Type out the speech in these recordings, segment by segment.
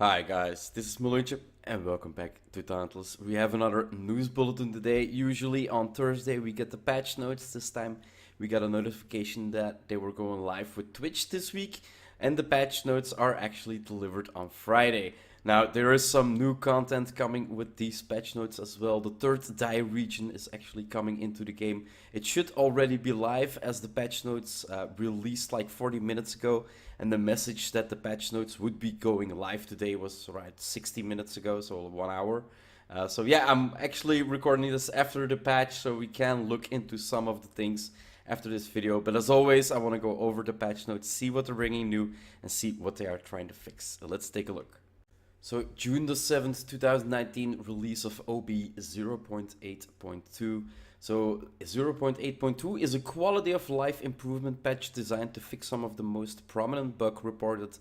Hi guys, this is Malunchip and welcome back to Dauntless. We have another news bulletin today. Usually on Thursday we get the patch notes. This time we got a notification that they were going live with Twitch this week and the patch notes are actually delivered on Friday. Now there is some new content coming with these patch notes as well. The third Tthe region is actually coming into the game. It should already be live as the patch notes released like 40 minutes ago. And the message that the patch notes would be going live today was right 60 minutes ago, so 1 hour. So yeah, I'm actually recording this after the patch, so we can look into some of the things after this video. But as always, I want to go over the patch notes, see what they're bringing new, and see what they are trying to fix. So let's take a look. So June the 7th, 2019, release of OB 0.8.2. So 0.8.2 is a quality of life improvement patch designed to fix some of the most prominent bugs reported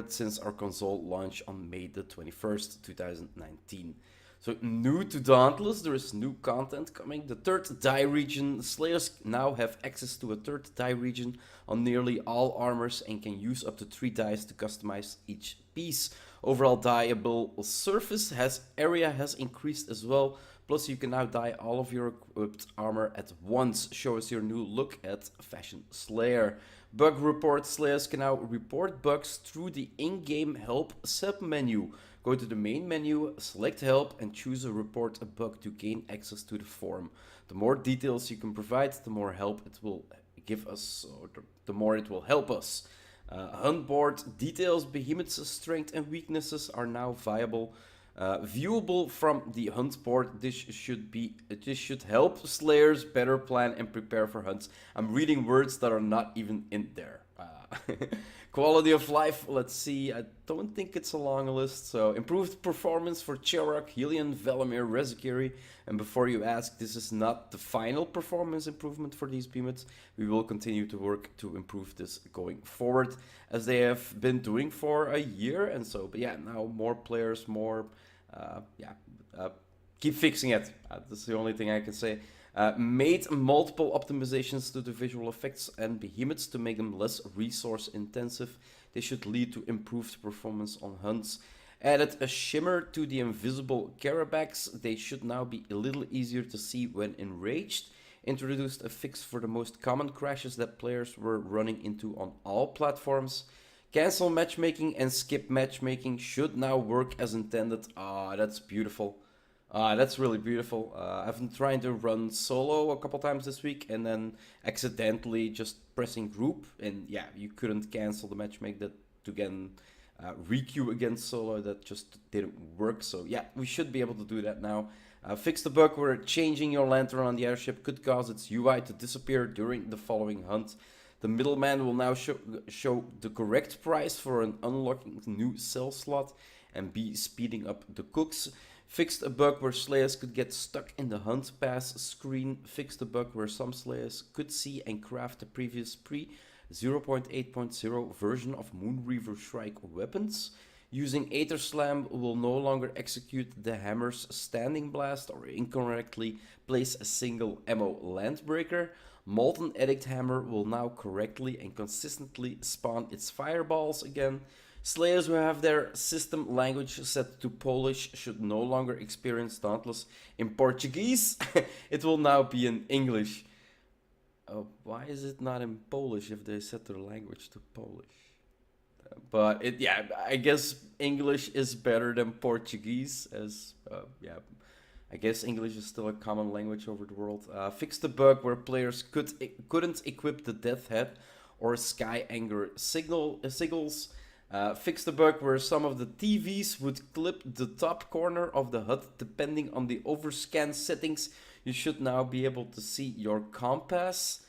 since our console launch on May the 21st, 2019. So new to Dauntless, there is new content coming. The third Tthe region, Slayers now have access to a third Tthe region on nearly all armors and can use up to 3 dice to customize each piece. Overall dyeable surface area has increased as well. Plus you can now dye all of your equipped armor at once. Show us your new look at Fashion Slayer. Bug report. Slayers can now report bugs through the in-game help sub-menu. Go to the main menu, select help and choose a report a bug to gain access to the forum. The more details you can provide, the more help it will give us, or the more it will help us. Huntboard Details, behemoths' strength and weaknesses are now viewable from the hunt board. This should help Slayers better plan and prepare for hunts. I'm reading words that are not even in there. Quality of life, let's see, I don't think it's a long list. So improved performance for Cherak, Helion, Velamir, Rezikiri. And before you ask, this is not the final performance improvement for these behemoths. We will continue to work to improve this going forward, as they have been doing for a year. And so, but yeah, now more players, keep fixing it. That's the only thing I can say. Made multiple optimizations to the visual effects and behemoths to make them less resource intensive. They should lead to improved performance on hunts. Added a shimmer to the invisible Carabacs. They should now be a little easier to see when enraged. Introduced a fix for the most common crashes that players were running into on all platforms. Cancel matchmaking and skip matchmaking should now work as intended. Ah, that's beautiful. That's really beautiful. I've been trying to run solo a couple times this week and then accidentally just pressing group, and yeah, you couldn't cancel the matchmake that to again requeue against solo. That just didn't work. So yeah, we should be able to do that now. Fix the bug where changing your lantern on the airship could cause its UI to disappear during the following hunt. The middleman will now show the correct price for an unlocking new cell slot and be speeding up the cooks. Fixed a bug where Slayers could get stuck in the hunt pass screen. Fixed a bug where some Slayers could see and craft the previous pre-0.8.0 version of Moonreaver Shrike weapons. Using Aether Slam will no longer execute the hammer's standing blast or incorrectly place a single ammo landbreaker. Molten Edict Hammer will now correctly and consistently spawn its fireballs again. Slayers who have their system language set to Polish should no longer experience Dauntless in Portuguese. It will now be in English. Why is it not in Polish if they set their language to Polish? But I guess English is better than Portuguese, as I guess English is still a common language over the world. Fixed the bug where players couldn't equip the Death Head or Sky Anger signals. Fix the bug where some of the TVs would clip the top corner of the HUD depending on the overscan settings. You should now be able to see your compass.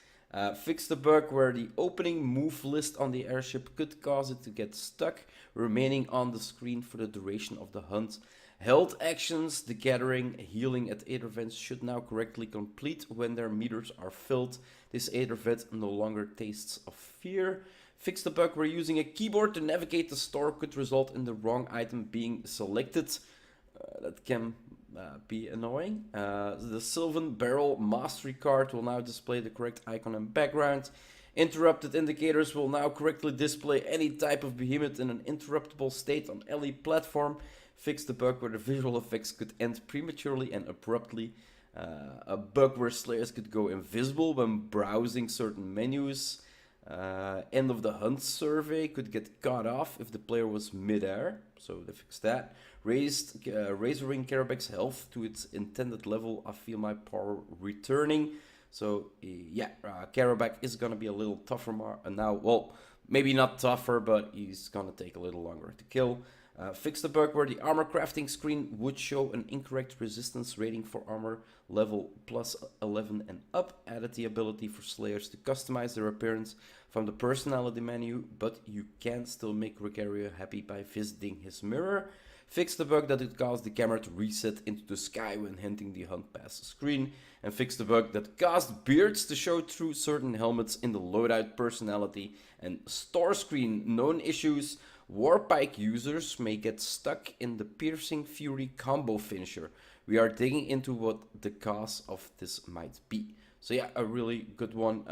Fix the bug where the opening move list on the airship could cause it to get stuck, remaining on the screen for the duration of the hunt. Held actions, the gathering, healing at Aether vents should now correctly complete when their meters are filled. This Aether vent no longer tastes of fear. Fix the bug where using a keyboard to navigate the store could result in the wrong item being selected. That can be annoying. The Sylvan Barrel Mastery card will now display the correct icon and background. Interrupted indicators will now correctly display any type of behemoth in an interruptible state on any platform. Fix the bug where the visual effects could end prematurely and abruptly. A bug where slayers could go invisible when browsing certain menus. End of the hunt survey could get cut off if the player was mid-air, so they fixed that. Razoring Karabek's health to its intended level. I feel my power returning. So yeah, Karabek is gonna be a little tougher now. Well, maybe not tougher, but he's gonna take a little longer to kill. Fix the bug where the armor crafting screen would show an incorrect resistance rating for armor level plus 11 and up. Added the ability for slayers to customize their appearance from the personality menu, but you can still make Regario happy by visiting his mirror. Fix the bug that it caused the camera to reset into the sky when hitting the hunt pass screen. And fix the bug that caused beards to show through certain helmets in the loadout personality and store screen. Known issues. Warpike users may get stuck in the Piercing Fury combo finisher. We are digging into what the cause of this might be. So yeah, a really good one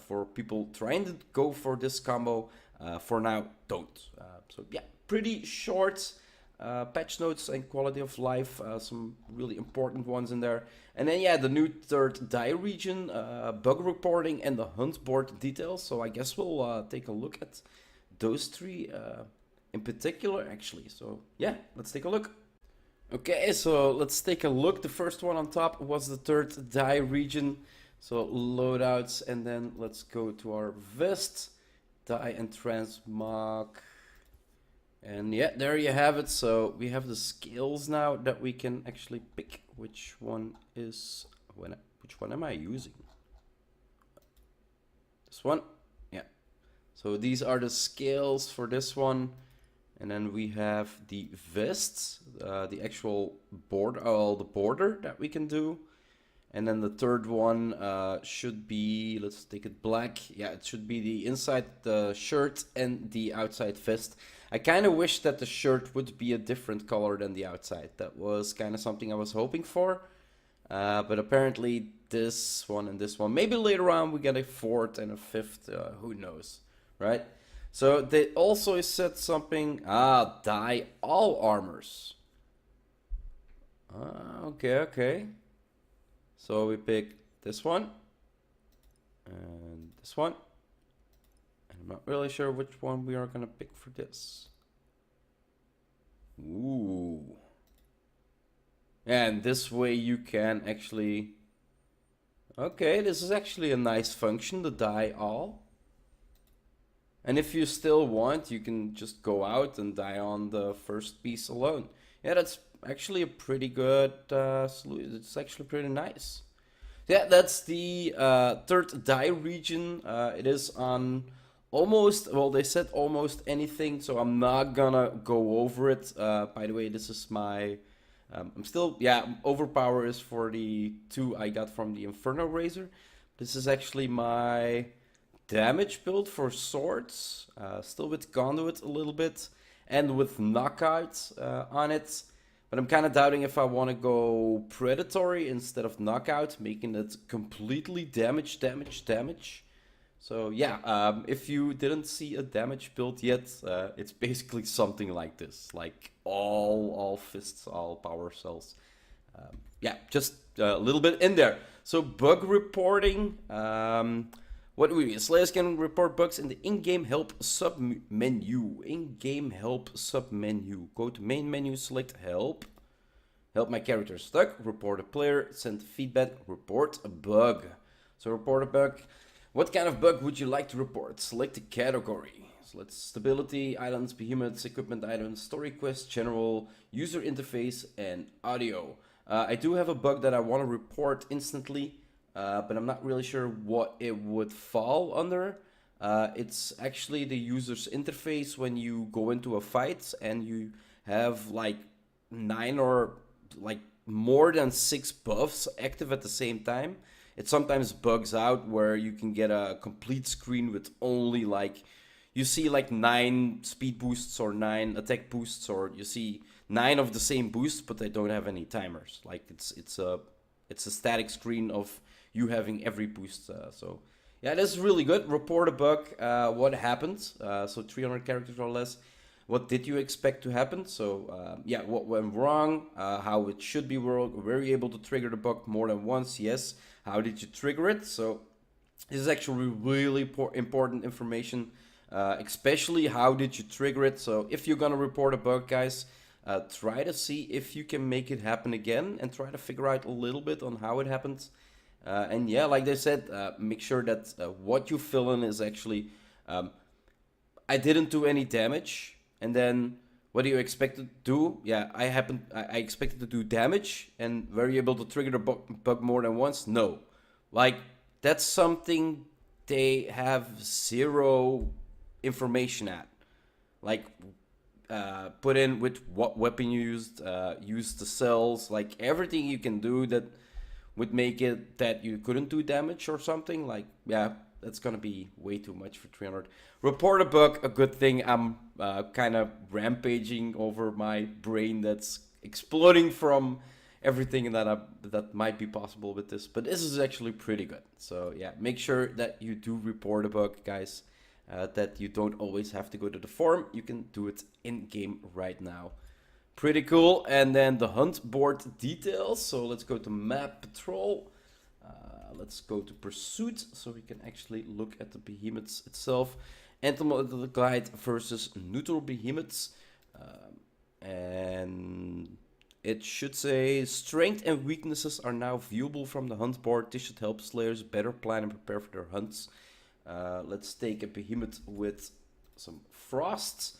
for people trying to go for this combo. For now, don't. So yeah, pretty short patch notes and quality of life. Some really important ones in there. And then yeah, the new third Tthe region, bug reporting, and the Huntboard Details. So I guess we'll take a look at those three in particular, actually. So yeah, let's take a look. Okay, so let's take a look. The first one on top was the third Tthe region. So loadouts, and then let's go to our vest, Tthe and transmog. And yeah, there you have it. So we have the skills now that we can actually pick which one is which one am I using? This one? Yeah. So these are the scales for this one. And then we have the vests, the actual border, the border that we can do. And then the third one should be, let's take it black. Yeah, it should be the inside the shirt and the outside vest. I kind of wish that the shirt would be a different color than the outside. That was kind of something I was hoping for. But apparently this one and this one. Maybe later on we get a fourth and a fifth. Who knows, right? So they also said something. Tthe all armors. Okay. So we pick this one and this one. And I'm not really sure which one we are gonna pick for this. Ooh. And this way you can actually... Okay, this is actually a nice function, the Tthe all. And if you still want, you can just go out and Tthe on the first piece alone. Yeah, that's actually a pretty good solution. It's actually pretty nice. Yeah, that's the third Tthe region. It is on almost, well, they said almost anything, so I'm not gonna go over it. By the way, this is my, I'm still, yeah, overpower is for the 2 I got from the Inferno Razor. This is actually my damage build for swords, still with conduit a little bit, and with knockout on it. But I'm kind of doubting if I want to go predatory instead of knockout, making it completely damage. So yeah, if you didn't see a damage build yet, it's basically something like this, like all fists, all power cells. Yeah, just a little bit in there. So bug reporting. What do we do? Slayers can report bugs in the in-game help sub-menu. In-game help sub-menu. Go to main menu, select help. Help my character stuck. Report a player. Send feedback. Report a bug. So report a bug. What kind of bug would you like to report? Select a category. Select stability, islands, behemoths, equipment items, story quest, general, user interface, and audio. I do have a bug that I want to report instantly. But I'm not really sure what it would fall under. It's actually the user's interface when you go into a fight and you have like 9 or like more than 6 buffs active at the same time. It sometimes bugs out where you can get a complete screen with only like, you see like 9 speed boosts or 9 attack boosts, or you see 9 of the same boost, but they don't have any timers. Like it's a static screen of you having every boost. So Yeah, that's really good. Report a bug. What happened? So 300 characters or less. What did you expect to happen? So yeah, what went wrong? How it should be worked? Were you able to trigger the bug more than once? Yes. How did you trigger it? So this is actually really important information, especially how did you trigger it. So if you're gonna report a bug, guys, try to see if you can make it happen again and try to figure out a little bit on how it happened. And yeah, like they said, make sure that what you fill in is actually, I didn't do any damage. And then what do you expect to do? Yeah, I expected to do damage. And were you able to trigger the bug more than once? No. Like, that's something they have zero information at. Like, put in with what weapon you used, use the cells, like everything you can do that would make it that you couldn't do damage or something. Like, yeah, that's gonna be way too much for 300. Report a bug, a good thing. I'm kind of rampaging over my brain that's exploding from everything that might be possible with this. But this is actually pretty good. So yeah, make sure that you do report a bug, guys. That you don't always have to go to the forum. You can do it in game right now. Pretty cool. And then the Huntboard Details. So let's go to map patrol. Let's go to pursuit so we can actually look at the behemoths itself. Entomological guide versus neutral behemoths. And it should say strength and weaknesses are now viewable from the hunt board. This should help slayers better plan and prepare for their hunts. Let's take a behemoth with some frost.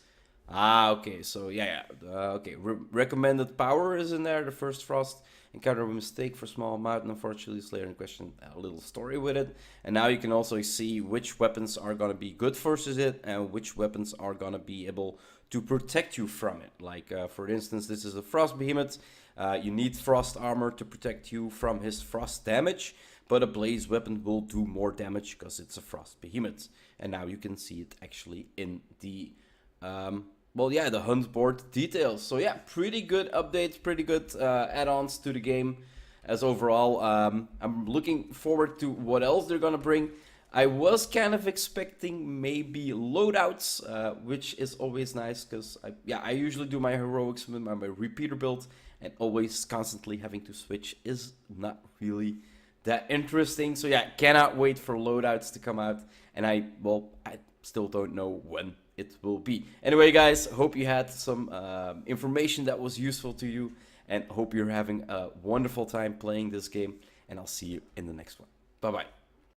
Okay, so yeah. Okay, recommended power is in there. The first frost encounter a mistake for small amount, and unfortunately, Slayer in question a little story with it. And now you can also see which weapons are gonna be good versus it, and which weapons are gonna be able to protect you from it. Like for instance, this is a frost behemoth. You need frost armor to protect you from his frost damage. But a blaze weapon will do more damage because it's a frost behemoth. And now you can see it actually in the, the Huntboard Details. So yeah, pretty good updates, pretty good add-ons to the game as overall. I'm looking forward to what else they're gonna bring. I was kind of expecting maybe loadouts, which is always nice because I usually do my heroics with my repeater build, and always constantly having to switch is not really that interesting. So yeah, cannot wait for loadouts to come out, and I still don't know when it will be. Anyway, guys, hope you had some information that was useful to you, and hope you're having a wonderful time playing this game, and I'll see you in the next one. Bye bye.